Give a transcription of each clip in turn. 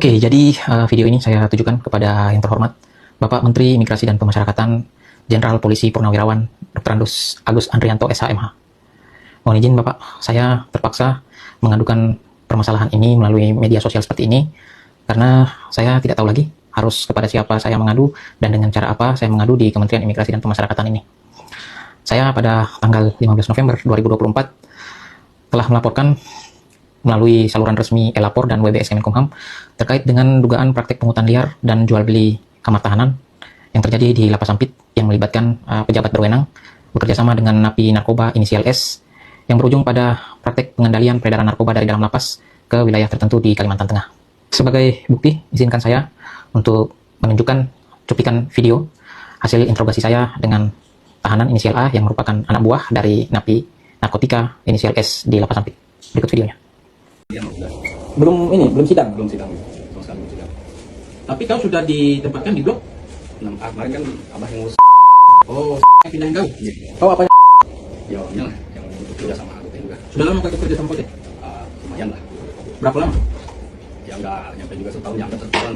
Oke, jadi video ini saya tujukan kepada yang terhormat Bapak Menteri Imigrasi dan Pemasyarakatan Jenderal Polisi Purnawirawan Dr. Agus Andrianto SHMH. Mohon izin Bapak, saya terpaksa mengadukan permasalahan ini melalui media sosial seperti ini karena saya tidak tahu lagi harus kepada siapa saya mengadu dan dengan cara apa saya mengadu di Kementerian Imigrasi dan Pemasyarakatan ini. Saya pada tanggal 15 November 2024 telah melaporkan melalui saluran resmi e-lapor dan WBS Kemenkumham terkait dengan dugaan praktek pungutan liar dan jual beli kamar tahanan yang terjadi di Lapas Sampit yang melibatkan pejabat berwenang bekerjasama dengan napi narkoba inisial S yang berujung pada praktek pengendalian peredaran narkoba dari dalam lapas ke wilayah tertentu di Kalimantan Tengah. Sebagai bukti, izinkan saya untuk menunjukkan cuplikan video hasil interogasi saya dengan tahanan inisial A yang merupakan anak buah dari napi narkotika inisial S di Lapas Sampit. Berikut videonya. Belum sidang. Belum sidang. Sama sekali belum sidang. Tapi kau sudah ditempatkan di blok? Kemarin kan abah yang ngurus. Oh, pindahin kau? Iya. Kau apa? Ya orangnya lah yang kerja sama aku juga. Sudah lama kau kerja sama Kote? Lumayan lah. Berapa lama? Ya enggak nyampe juga setahun, nyampe setahun.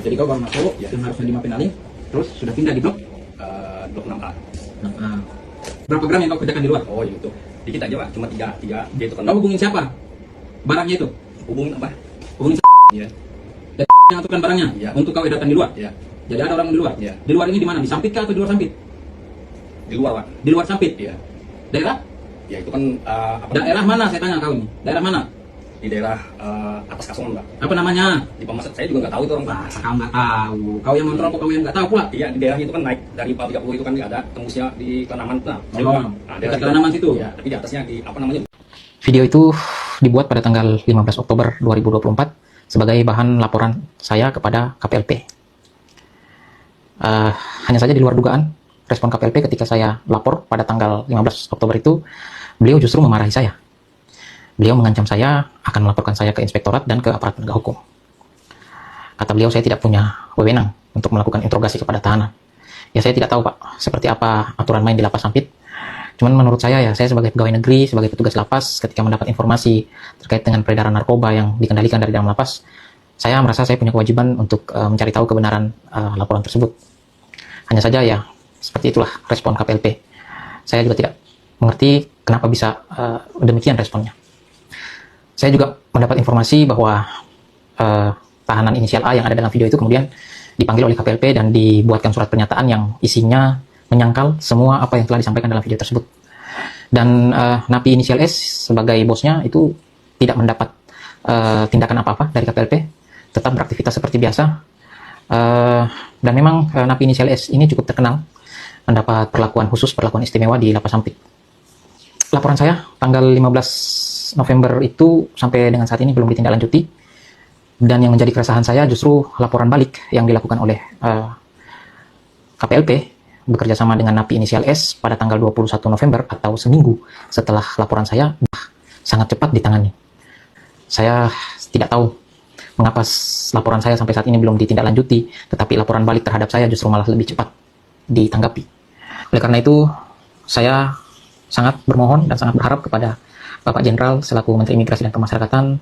Jadi kau baru masuk, Ya. dan harusnya di Mapinaling, terus sudah pindah di blok? Blok 6A. Berapa gram yang kau kerjakan di luar? Oh itu. Dikit aja pak, cuma tiga dia itu kan. Kau hubungin siapa? Barangnya itu? Hubungin apa? Hubungin Iya. dan yang aturkan barangnya? Ya. Untuk kau edarkan di luar? Iya. Jadi ada orang di luar? Ya. Di luar ini di mana? Di Sampit kah atau di luar Sampit? Di luar pak. Di luar Sampit? Iya. Daerah? Ya itu kan apa? Daerah mana saya tanya kau ini? Daerah mana? Di daerah atas Kasongan pak. Apa namanya? Di Pamaset saya juga nggak tahu itu orang pak. Masa kau nggak tahu? Kau yang ngontrol kok kau yang nggak tahu pula? Iya di daerahnya itu kan naik dari Pak 30 itu kan ada tembusnya di Kenaman. Nah, dekat Kenaman situ? Ya, tapi di atasnya di apa namanya? Video itu dibuat pada tanggal 15 Oktober 2024 sebagai bahan laporan saya kepada KPLP. Hanya saja di luar dugaan, respon KPLP ketika saya lapor pada tanggal 15 Oktober itu, beliau justru memarahi saya. Beliau mengancam saya akan melaporkan saya ke inspektorat dan ke aparat penegak hukum. Kata beliau, saya tidak punya wewenang untuk melakukan interogasi kepada tahanan. Ya saya tidak tahu Pak, seperti apa aturan main di Lapas Sampit. Cuman menurut saya ya, saya sebagai pegawai negeri, sebagai petugas lapas, ketika mendapat informasi terkait dengan peredaran narkoba yang dikendalikan dari dalam lapas, saya merasa saya punya kewajiban untuk mencari tahu kebenaran laporan tersebut. Hanya saja ya, seperti itulah respon KPLP. Saya juga tidak mengerti kenapa bisa demikian responnya. Saya juga mendapat informasi bahwa tahanan inisial A yang ada dalam video itu kemudian dipanggil oleh KPLP dan dibuatkan surat pernyataan yang isinya menyangkal semua apa yang telah disampaikan dalam video tersebut. Dan napi inisial S sebagai bosnya itu tidak mendapat tindakan apa-apa dari KPLP, tetap beraktivitas seperti biasa. Dan memang napi inisial S ini cukup terkenal mendapat perlakuan khusus, perlakuan istimewa di Lapas Sampit. Laporan saya tanggal 15 November itu sampai dengan saat ini belum ditindaklanjuti, dan yang menjadi keresahan saya justru laporan balik yang dilakukan oleh KPLP bekerja sama dengan napi inisial S pada tanggal 21 November atau seminggu setelah laporan saya sangat cepat ditangani. Saya tidak tahu mengapa laporan saya sampai saat ini belum ditindaklanjuti, tetapi laporan balik terhadap saya justru malah lebih cepat ditanggapi. Oleh karena itu, saya sangat bermohon dan sangat berharap kepada Bapak Jenderal selaku Menteri Imigrasi dan Pemasyarakatan,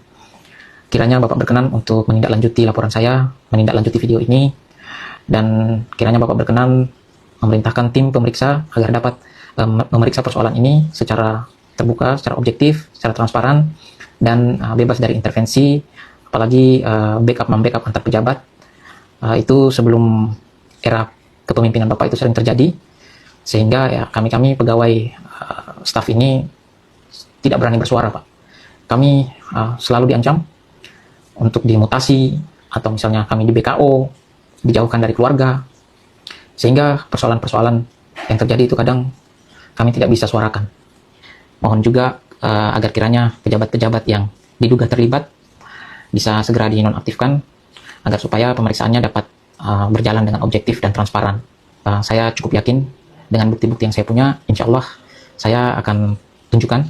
kiranya Bapak berkenan untuk menindaklanjuti laporan saya, menindaklanjuti video ini, dan kiranya Bapak berkenan memerintahkan tim pemeriksa agar dapat memeriksa persoalan ini secara terbuka, secara objektif, secara transparan, dan bebas dari intervensi, apalagi backup antar pejabat. Itu sebelum era kepemimpinan Bapak itu sering terjadi, sehingga ya kami pegawai staf ini tidak berani bersuara Pak. Kami selalu diancam untuk dimutasi, atau misalnya kami di BKO, dijauhkan dari keluarga, sehingga persoalan-persoalan yang terjadi itu kadang kami tidak bisa suarakan. Mohon juga agar kiranya pejabat-pejabat yang diduga terlibat bisa segera dinonaktifkan, agar supaya pemeriksaannya dapat berjalan dengan objektif dan transparan. Saya cukup yakin dengan bukti-bukti yang saya punya, insya Allah saya akan tunjukkan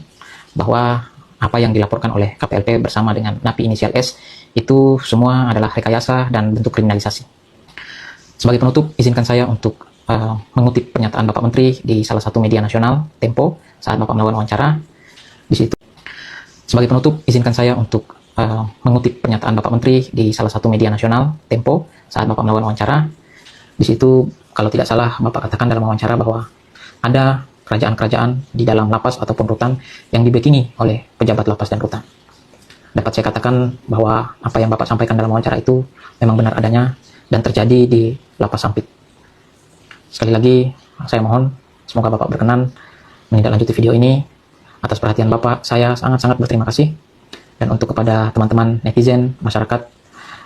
bahwa apa yang dilaporkan oleh KPLP bersama dengan napi inisial S itu semua adalah rekayasa dan bentuk kriminalisasi. Sebagai penutup, izinkan saya untuk mengutip pernyataan Bapak Menteri di salah satu media nasional, Tempo, saat Bapak melakukan wawancara. Di situ, sebagai penutup, izinkan saya untuk mengutip pernyataan Bapak Menteri di salah satu media nasional, Tempo, saat Bapak melakukan wawancara. Di situ, kalau tidak salah, Bapak katakan dalam wawancara bahwa ada kerajaan-kerajaan di dalam lapas ataupun rutan yang dibackingi oleh pejabat lapas dan rutan. Dapat saya katakan bahwa apa yang Bapak sampaikan dalam wawancara itu memang benar adanya dan terjadi di lapas Sampit. Sekali lagi, saya mohon semoga Bapak berkenan menindaklanjuti video ini. Atas perhatian Bapak, saya sangat-sangat berterima kasih. Dan untuk kepada teman-teman netizen, masyarakat,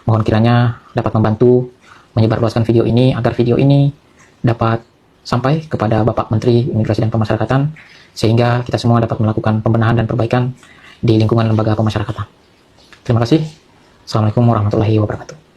mohon kiranya dapat membantu menyebarluaskan video ini agar video ini dapat sampai kepada Bapak Menteri Imigrasi dan Pemasyarakatan, sehingga kita semua dapat melakukan pembenahan dan perbaikan di lingkungan lembaga pemasyarakatan. Terima kasih. Assalamualaikum warahmatullahi wabarakatuh.